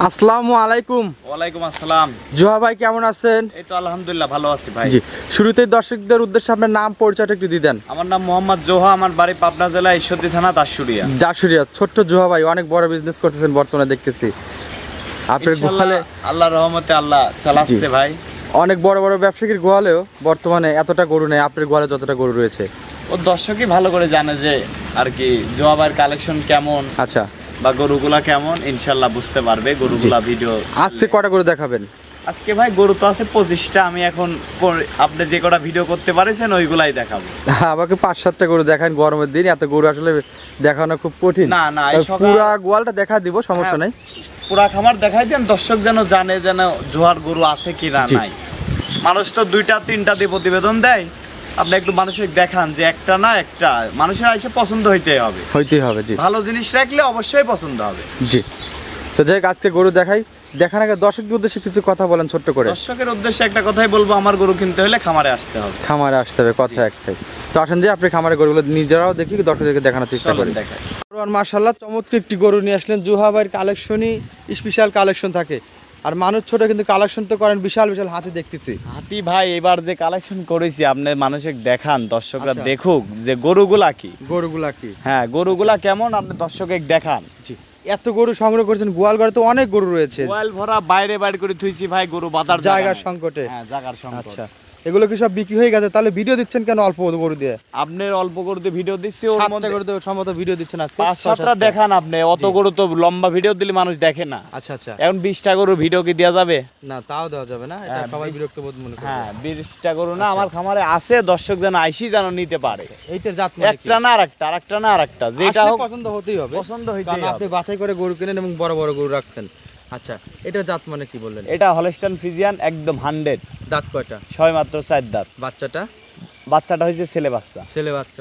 আসসালামু আলাইকুম। ওয়ালাইকুম আসসালাম। জোহা ভাই কেমন আছেন? এই তো আলহামদুলিল্লাহ ভালো আছি ভাই। জি, শুরুতেই দর্শকদের উদ্দেশ্যে আপনার নাম পরিচয়টা একটু দিয়ে দেন। আমার নাম মোহাম্মদ জোহা, আমার বাড়ি পাবনা জেলা ঈশ্বরদী থানা দাসুরিয়া। দাসুরিয়া। ছোট্ট জোহা ভাই অনেক বড় বিজনেস করতেছেন বর্তমানে দেখতেছি। আপনার গোয়ালে আল্লাহর রহমতে আল্লাহ চালাচ্ছে ভাই। অনেক বড় বড় ব্যবসায়ীর গোয়ালেও বর্তমানে এতটা গরু নেই, আপনার গোয়ালে যতটা গরু রয়েছে। ও দর্শকই ভালো করে জানে যে আর কি জোহা ভাইয়ের কালেকশন কেমন, আচ্ছা, বা গরুগুলা কেমন ইনশাল্লাহ বুঝতে পারবে। গরুগুলা ভিডিও আজকে কটা করে দেখাবেন? আজকে ভাই গরু তো আছে 25টা। আমি এখন আপনি যে কটা ভিডিও করতে পারেছেন ওইগুলাই দেখাবো। আমাকে 5-7টা গরু দেখান, গরমের দিন এত গরু আসলে দেখানো খুব কঠিন। না না, পুরা গোয়ালটা দেখা দিব, সমস্যা নাই। পুরা খামার দেখাই দেন, দর্শক যেন জানে যেন জোহার গরু আছে কি না নাই। মানুষ তো 2টা-3টা দিয়ে প্রতিবেদন দেয়, আপনি একটু মানুষকে দেখান যে একটা না একটা মানুষের এসে পছন্দ হইতেই হবে। জি, ভালো জিনিস রাখলে অবশ্যই পছন্দ হবে। জি, তো যাই আজকে গরু দেখাই। দেখার আগে দর্শকদের উদ্দেশ্যে কিছু কথা বলেন ছোট্ট করে। দর্শকের উদ্দেশ্যে একটা কথাই বলবো, আমার গরু কিনতে হলে খামারে আসতে হবে। খামারে আসতে হবে, কথা একটাই। তো আসেন যে আপনি খামারে গরুগুলো নিজেরাও দেখি, দর্শকদেরকে দেখানোর চেষ্টা করেন। মাশাআল্লাহ চমৎকার একটি গরু নিয়ে আসলেন। জোহা ভাইয়ের কালেকশনই স্পেশাল কালেকশন থাকে, আর মানুষ ছোট কিন্তু কালেকশন তো করেন বিশাল বিশাল হাতি দেখতেছি। হাতি ভাই এবার যে কালেকশন করেছি আপনি মানুষকে দেখান, দর্শকরা দেখুক যে গরুগুলা কি। হ্যাঁ, গরুগুলা কেমন আপনি দর্শকে দেখান। জি, এত গরু সংগ্রহ করেছেন, গোয়াল ঘরে তো অনেক গরু রয়েছে। গোয়াল ভরা বাইরে বাইরে করে থুইছি ভাই, গরু বাঁধার জায়গার সংকটে। হ্যাঁ, জায়গার সংকট। আচ্ছা, এগুলো কি সব বিক্রি হয়ে গেছে? তাহলে ভিডিও দিচ্ছেন কেন অল্প গরু দিয়ে? আপনার অল্প গরু দিয়ে ভিডিও দিচ্ছি, ওর মধ্যে গরু দিয়ে সম্ভবত ভিডিও দিচ্ছেন আজকে 5-7টা দেখান আপনি। অত গরু তো লম্বা ভিডিও দিলে মানুষ দেখে না। আচ্ছা আচ্ছা, এখন 20টা গরু ভিডিও কি দেওয়া যাবে? না, তাও দেওয়া যাবে না, এটা সবাই বিরক্ত বোধ মনে করে। হ্যাঁ, 20টা গরু না আমার খামারে আছে, দর্শক যেন আইসি যেন নিতে পারে। এইটার জাত একটা না আরেকটা, আরেকটা না আরেকটা, যেটা হোক পছন্দ হতেই হবে। পছন্দ হইতেই কারণ আপনি বাছাই করে গরু কিনেন এবং বড় বড় গরু রাখছেন। আচ্ছা, এটার জাত মানে কি বললেন? এটা হলস্টাইন ফ্রিজিয়ান, একদম 100। দাঁত কয়টা? ছয় মাত্র 4 দাঁত। বাচ্চাটা হয়েছে ছেলে বাচ্চা।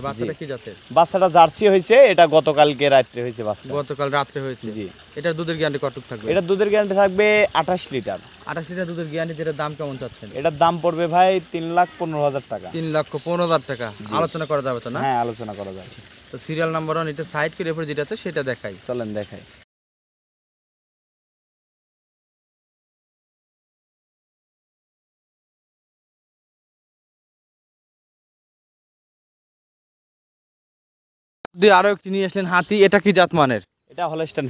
বাচ্চাটা কি জাতের? বাচ্চাটা জার্সি হয়েছে, এটা গতকালকে রাত্রে হয়েছে বাচ্চা। গতকাল রাত্রে হয়েছে। জি, এটার দুধের গ্যারান্টি কতটুকু থাকবে? এটা দুধের গ্যারান্টি থাকবে 28 লিটার। 28 লিটার দুধের গ্যারান্টি। এটার দাম কেমন চাচ্ছেন? এটার দাম পড়বে ভাই 3,15,000 টাকা। 3,15,000 টাকা। আলোচনা করা যাবে তো না? হ্যাঁ, আলোচনা করা যাবে। তো সিরিয়াল নাম্বার 1 এটা সাইড করে এরপর যেটা আছে সেটা দেখাই। চলেন দেখাই। আরো একটি নিয়ে আসলেন হাতি, এটা কি জাত মানের? এটা হলস্টাইন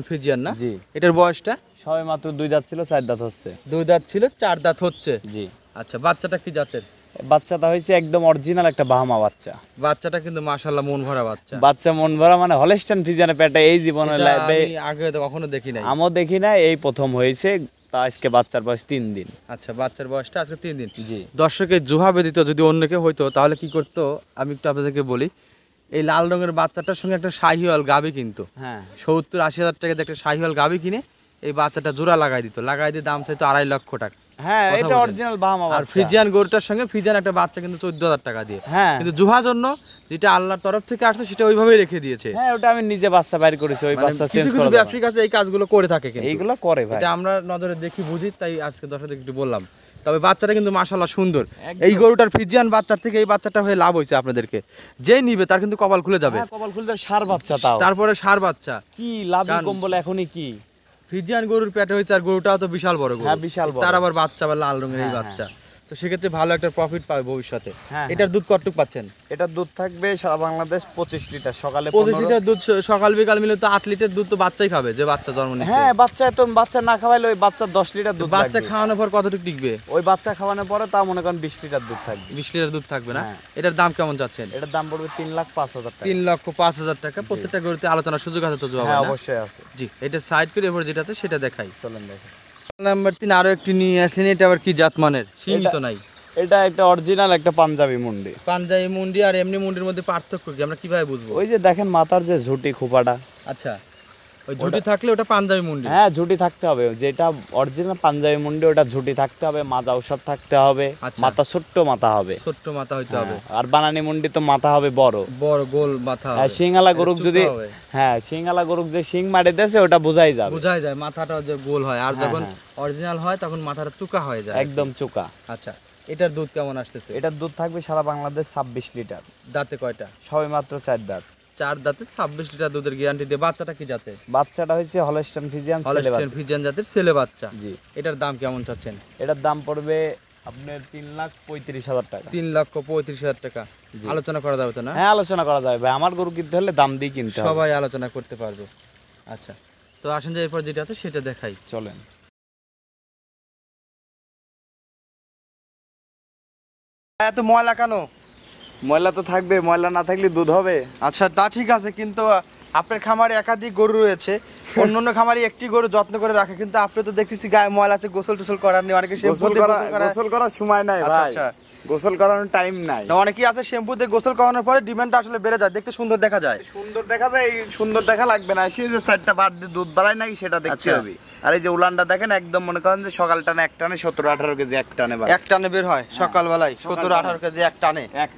ফ্রিজিয়ান না? জি। এটার বয়সটা? সবে মাত্র 2 দাঁত ছিল, 4 দাঁত হচ্ছে। 2 দাঁত ছিল, 4 দাঁত হচ্ছে। জি। আচ্ছা, বাচ্চাটা কি জাতের? বাচ্চাটা হয়েছে একদম অরিজিনাল একটা বাহামা বাচ্চা। বাচ্চাটা কিন্তু মাশাআল্লাহ মন ভরা বাচ্চা। বাচ্চা মন ভরা মানে হলস্টাইন ফ্রিজিয়ানের পেটে এই জীবনে আমি আগে তো কখনো দেখি নাই। আমিও দেখি না, এই প্রথম হয়েছে। তা আজকে বাচ্চার বয়স 3 দিন। আচ্ছা, বাচ্চার বয়সটা আজকে 3 দিন। জি। দর্শকের জোহা ব্যতীত যদি অন্য কেউ হইতো তাহলে কি করতো আমি একটু আপনাদেরকে বলি। এই লাল রঙের বাচ্চাটার সঙ্গে একটা শাহিওয়াল গাভী কিনতো। হ্যাঁ, 70-80 হাজার টাকা দিয়ে একটা শাহিওয়াল গাভী কিনে এই বাচ্চাটা জোড়া লাগাই দিয়ে দাম চাইতো 2.5 লক্ষ টাকা। হ্যাঁ, এটা অরিজিনাল বাহামা বাচ্চা। আর ফ্রিজিয়ান গরুটার সঙ্গে ফ্রিজিয়ান একটা বাচ্চা কিন্তু 14,000 টাকা দিয়ে। হ্যাঁ, কিন্তু জোহার জন্য যেটা আল্লাহর তরফ থেকে আসছে সেটা ওইভাবেই রেখে দিয়েছে। হ্যাঁ, ওটা আমি নিজে বাচ্চা বাইর করেছি, ওই বাচ্চা চেঞ্জ কিছু করা। ব্যবসায়িক আছে এই কাজগুলো করে থাকে, কিন্তু এইগুলো করে ভাই, এটা আমরা নজরে দেখি বুঝি, তাই আজকে দর্শকদের একটু বললাম। তবে বাচ্চাটা কিন্তু মাশাআল্লাহ সুন্দর। এই গরুটার ফ্রিজিয়ান বাচ্চার থেকে এই বাচ্চাটা হয়ে লাভ হয়েছে আপনাদেরকে। যেই নিবে তার কিন্তু কপাল খুলে যাবে। হ্যাঁ, কপাল খুলতে সার বাচ্চা, তাও তারপরে সার বাচ্চা। কি লাভ কম বলে এখনই কি ফ্রিজিয়ান গরুর পেটে হয়েছে, আর গরুটাও তো বিশাল বড় গরু। হ্যাঁ, বিশাল বড়। তার আবার বাচ্চা বা লাল রঙের এই বাচ্চা, তো সেক্ষেত্রে ভালো একটা প্রফিট পাবে ভবিষ্যতে। হ্যাঁ, এটার দুধ কতটুকু পাচ্ছেন? এটার দুধ থাকবে সারা বাংলাদেশ 25 লিটার। সকালে 25 লিটার দুধ, সকাল বিকাল মিলে তো 8 লিটার দুধ তো বাচ্চাই খাবে, যে বাচ্চা জন্ম নিচ্ছে। হ্যাঁ, বাচ্চা না খাওয়াইলে ওই বাচ্চা 10 লিটার দুধ। বাচ্চা খাওয়ানোর পর কতটুকু টিকবে? ওই বাচ্চা খাওয়ানোর পরে তা মনে করেন 20 লিটার দুধ থাকবে। 20 লিটার দুধ থাকবে না? এটার দাম কেমন যাচ্ছেন? এটার দাম পড়বে 3,05,000 টাকা। 3,05,000 টাকা। প্রত্যেকটা গরুতে আলোচনার সুযোগ আছে তো? হ্যাঁ, অবশ্যই আছে। জি, এটা সাইড করে এবার যেটা আছে সেটা দেখাই। চলেন দেখেন। নাম্বার 3 আরো একটি নিয়ে আসলেন, এটা আবার কি জাত মানের? সীমিত নাই। এটা একটা অরিজিনাল একটা পাঞ্জাবি মুন্ডি। পাঞ্জাবি মুন্ডি আর এমনি মুন্ডির মধ্যে পার্থক্য কি আমরা কিভাবে বুঝবো? ওই যে দেখেন মাথার যে ঝুটি খোপাটা। আচ্ছা, ওই ঝুটি থাকলে ওটা পাঞ্জাবি মুন্ডি? হ্যাঁ, ঝুটি থাকতে হবে। যেটা অরিজিনাল পাঞ্জাবি মুন্ডি ওটা ঝুটি থাকতে হবে, মাজা ওসব থাকতে হবে, মাথা ছোট্ট মাথা হবে, ছোট্ট মাথা হইতে হবে। আর বানানি মুন্ডি তো মাথা হবে বড় বড় গোল মাথা হবে। সিংহালা গরুক যদি সিংহালা গরুক যে সিং মারে দেছে ওটা বোঝাই যায় মাথাটা যে গোল হয়, আর যখন অরিজিনাল হয় তখন মাথাটা চুকা হয়ে যায়, একদম চুকা। আচ্ছা, এটার দুধ কেমন আসতেছে? এটার দুধ থাকবে সারা বাংলাদেশ 26 লিটার। দাঁতে কয়টা? সবে মাত্র 4 দাঁত। 4 দাঁতে 26 লিটার দুধের গ্যারান্টি দিয়ে। বাচ্চাটা কি জাতের? বাচ্চাটা হচ্ছে হলস্টাইন ফ্রিজিয়ান হলস্টাইন ফ্রিজিয়ান জাতের ছেলে বাচ্চা। জি। এটার দাম কেমন চাচ্ছেন? এটার দাম পড়বে আপনার 3,35,000 টাকা। 3,35,000 টাকা। আলোচনা করা যাবে তো না? হ্যাঁ আলোচনা করা যাবে ভাই, আমার গরু কিনতে হলে দাম দিয়ে কিনতে হবে, সবাই আলোচনা করতে পারবে। আচ্ছা, তো আসেন যে এরপর যেটা আছে সেটা দেখাই। চলেন। এত ময়লা কেন? ময়লা তো থাকবে, ময়লা না থাকলে দুধ হবে। আচ্ছা তা ঠিক আছে, কিন্তু আপনার খামারে একাধিক গরু রয়েছে, অন্যান্য খামারে একটি গরু যত্ন করে রাখে, কিন্তু আপনি তো দেখতেছি গায়ে ময়লা আছে, গোসল টোসল করার নেই, অনেকে গোসল করার সময় নাই ভাই, গোসল করানোর টাইম নাই। অনেকেই আছে শ্যাম্পু দিয়ে গোসল করানোর পরে ডিমান্ডটা আসলে বেড়ে যায়, দেখতে সুন্দর দেখা যায়। সুন্দর দেখা যায়, সুন্দর দেখা লাগবে না, সে যে 4টা বার দিয়ে দুধ বাড়ায় নাকি সেটা দেখতে হবে। আর এই যে উলানটা দেখেন একদম মনে করেন যে সকাল টানে এক টানে 17-18 কেজি এক টানে এক টানে বের হয় সকালবেলায়, 17-18 কেজি এক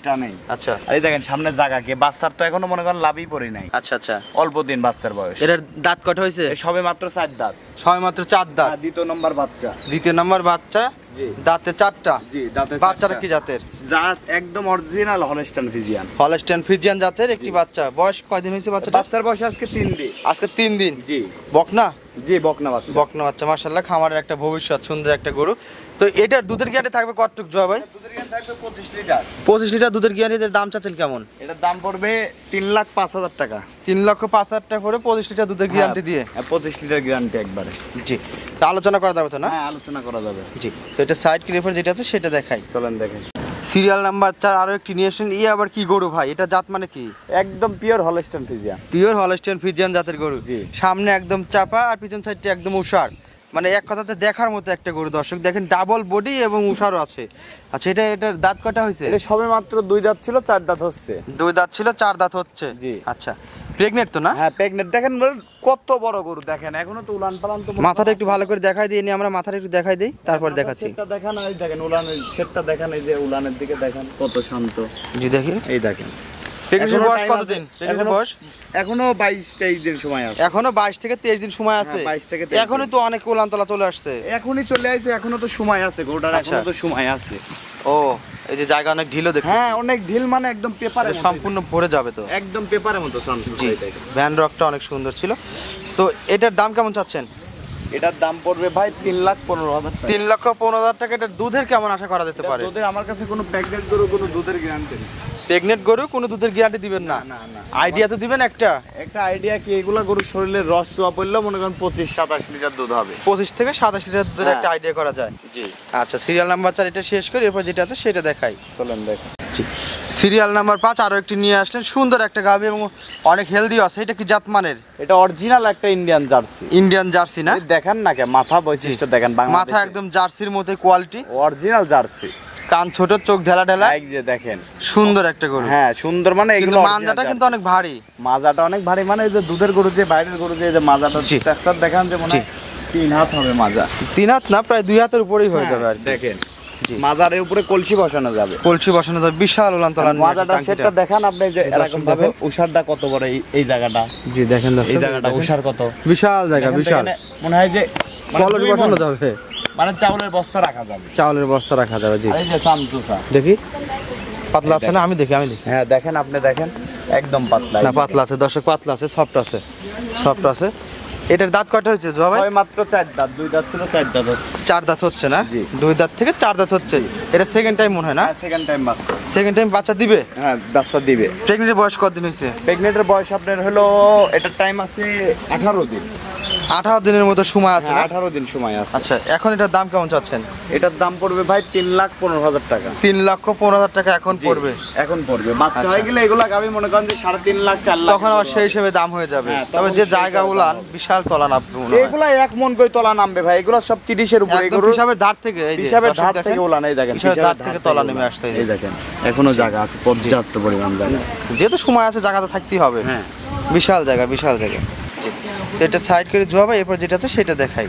টানে। আচ্ছা, এই দেখেন সামনে জায়গা কি, বাচ্চার তো এখনো মনে করেন লাভই পড়ে নাই। আচ্ছা আচ্ছা, অল্প দিন বাচ্চার বয়স। এটার দাঁত কয়টা হয়েছে? সবে মাত্র 4 দাঁত। সবে মাত্র 4 দাঁত। দ্বিতীয় নম্বর বাচ্চা। দ্বিতীয় নম্বর বাচ্চা। জি, দাঁতে 4টা। জি, দাঁতে। বাচ্চাটা কি জাতের? জাত একদম original Holstein Friesian. Holstein Friesian জাতের একটি বাচ্চা। বয়স কয়দিন হয়েছে বাচ্চাটা? বাচ্চার বয়স আজকে 3 দিন। আজকে 3 দিন। জি। বকনা? জি, বকনা বাচ্চা। বকনা বাচ্চা, মাশাআল্লাহ, খামারের একটা ভবিষ্যৎ, সুন্দর একটা গরু। তো এটার দুধের গ্যারান্টি থাকবে কতটুকু জয় ভাই? দুধের গ্যারান্টি থাকবে 25 লিটার। 25 লিটার দুধের গ্যারান্টির দাম চাচ্ছেন কেমন? এটার দাম পড়বে 3,05,000 টাকা। 3,05,000 টাকা করে 25 লিটার দুধের গ্যারান্টি দিয়ে। 25 লিটার গ্যারান্টি একবারে। জি, তা আলোচনা করা যাবে তো না? হ্যাঁ আলোচনা করা যাবে। জি, তো এটা সাইড ক্লিপার যেটা আছে সেটা দেখাই। চলেন দেখেন। সিরিয়াল নাম্বার 4 আরো একটি নিয়ে আসেন। আবার কি গরু ভাই? এটা জাত মানে কি? একদম pure Holstein Friesian. Pure Holstein Friesian জাতের গরু। জি। সামনে একদম চাপা আর পিছন সাইডটা একদম উষার, মানে এক কথাতে দেখার মতো একটা গরু। দর্শক দেখেন, ডাবল বডি এবং উষারও আছে। আচ্ছা, এটার দাঁত কটা হয়েছে? এটা সবে মাত্র 2 দাঁত ছিল, 4 দাঁত হচ্ছে। 2 দাঁত ছিল, 4 দাঁত হচ্ছে। জি। আচ্ছা, প্রেগনেন্ট তো না? হ্যাঁ প্রেগনেন্ট। দেখেন কত বড় গরু, দেখেন এখনো তো উলান পালান তো। মাথাটা একটু ভালো করে দেখাই দিই, আমরা মাথাটা একটু দেখাই দেই, তারপর দেখাচ্ছি। সেটটা দেখেন, এই দেখেন উলানের সেটটা দেখেন, এই যে উলানের দিকে দেখেন কত শান্ত। জি দেখি, এই দেখেন। প্রেগনেন্টের বয়স কতদিন? প্রেগনেন্টের বয়স এখনো 22-23 দিন সময় আছে। এখনো 22 থেকে 23 দিন সময় আছে। 22 থেকে 23। এখনো তো অনেক উলানতলা চলে আসছে। এখনই চলে আসছে, এখনো তো সময় আছে গরুটার, এখনো তো সময় আছে। ও, এই যে জায়গা অনেক ঢিলও দেখি। হ্যাঁ অনেক ঢিল, মানে একদম পেপারে সম্পূর্ণ ভরে যাবে তো। একদম পেপারের মতো শান্ত। জি, ভ্যান রকটা অনেক সুন্দর ছিল। তো এটার দাম কেমন চাচ্ছেন? এটার দাম পড়বে ভাই 3,15,000 টাকা। 3,15,000 টাকা। এটার দুধের কেমন আশা করা যেতে পারে? দুধের আমার কাছে কোনো প্রেগনেন্ট গরু কোনো দুধের গ্যারান্টি নেই। প্রেগনেন্ট গরু কোনো দুধের গ্যারান্টি দিবেন না? না না। আইডিয়া তো দিবেন একটা আইডিয়া কি, এগুলা গরুর শরীরে রস চুয়া পড়লেও মনে করেন 25-27 লিটার দুধ হবে। 25 থেকে 27 লিটার দুধের একটা আইডিয়া করা যায়। জি। আচ্ছা, সিরিয়াল নাম্বার 4 এটা শেষ করি, এরপর যেটা আছে সেটা দেখাই। চলেন দেখেন। সিরিয়াল নাম্বার 5 আরো একটি নিয়ে আসলেন, সুন্দর একটা গাভী এবং অনেক হেলদি আছে। এটা কি জাত মানের? এটা অরিজিনাল একটা ইন্ডিয়ান জার্সি। ইন্ডিয়ান জার্সি না? দেখেন না কে মাথা বৈশিষ্ট্য দেখেন, মাথা একদম জার্সির মতো কোয়ালিটি, অরিজিনাল জার্সি। কান ছোট, চোখ ঢেলা ঢেলা, এই যে দেখেন সুন্দর একটা গরু। হ্যাঁ সুন্দর, মানে এগুলো মাজাটা কিন্তু অনেক ভারী। মাজাটা অনেক ভারী, মানে এই যে দুধের গরু যে বাইরের গরু যে মাজাটা টেক্সচার দেখান যে মনে হয় 3 হাত হবে মাজা। 3 হাত না, প্রায় 2 হাতের উপরেই হয়ে যাবে আর দেখেন। মাজারের উপরে কলসি বসানো যাবে, কলসি বসানো যাবে, বিশাল উলানতলা। মাজাটা সেটা দেখান আপনি, যে এরকম ভাবে উষারটা কত বড়, এই জায়গাটা। জি দেখেন, এই জায়গাটা উষার কত বিশাল জায়গা, বিশাল। মনে হয় যে কলসি বসানো যাবে, মানে চাউলের বস্তা রাখা যাবে, চাউলের বস্তা রাখা যাবে। জি, এই যে সামসুসা দেখি পাতলা আছে না? আমি দেখি। হ্যাঁ দেখেন, আপনি দেখেন একদম পাতলা না, পাতলা আছে দর্শক, পাতলা আছে, সফট আছে, সফট আছে। এটার দাঁত কয়টা হয়েছে জোয়া ভাই? মাত্র 4 দাঁত। 2 দাঁত ছিল, 4 দাঁত হচ্ছে। 4 দাঁত হচ্ছে না? জি। 2 দাঁত থেকে 4 দাঁত হচ্ছে। এটা সেকেন্ড টাইম মনে হয় না? সেকেন্ড টাইম বাচ্চা। সেকেন্ড টাইম বাচ্চা দিবে? হ্যাঁ বাচ্চা দিবে। প্রেগনেন্টের বয়স কতদিন হয়েছে? প্রেগনেন্টের বয়স আপনার হলো, এটার টাইম আছে 18 দিন। 18 দিনের মতো সময় আছে না? 18 দিন সময় আছে। আচ্ছা, এখন এটার দাম কেমন চাচ্ছেন? এটার দাম পড়বে ভাই 3,15,000 টাকা। 3,15,000 টাকা এখন পড়বে? এখন পড়বে। বাচ্চা হয়ে গেলে এগুলা গাবি মনে করেন যে 3.5 লাখ 4 লাখ, তখন আবার সেই হিসেবে দাম হয়ে যাবে। তবে যে জায়গা উলান বিশাল তলা নামবে মনে হয়। এগুলা 1 মন কই তলা নামবে ভাই, এগুলা সব 30 এর উপরে। একদম হিসাবের ধার থেকে, এই যে হিসাবের ধার থেকে উলান, এই দেখেন হিসাবের ধার থেকে তলা নেমে আসছে। এই দেখেন এখনো জায়গা আছে, পর্যাপ্ত পরিমাণ জায়গা। যেহেতু সময় আছে, জায়গা তো থাকতেই হবে। হ্যাঁ বিশাল জায়গা, বিশাল জায়গা। জি, তো এটা সাইড করে জোয়া ভাই, এরপর যেটা আছে সেটা দেখাই।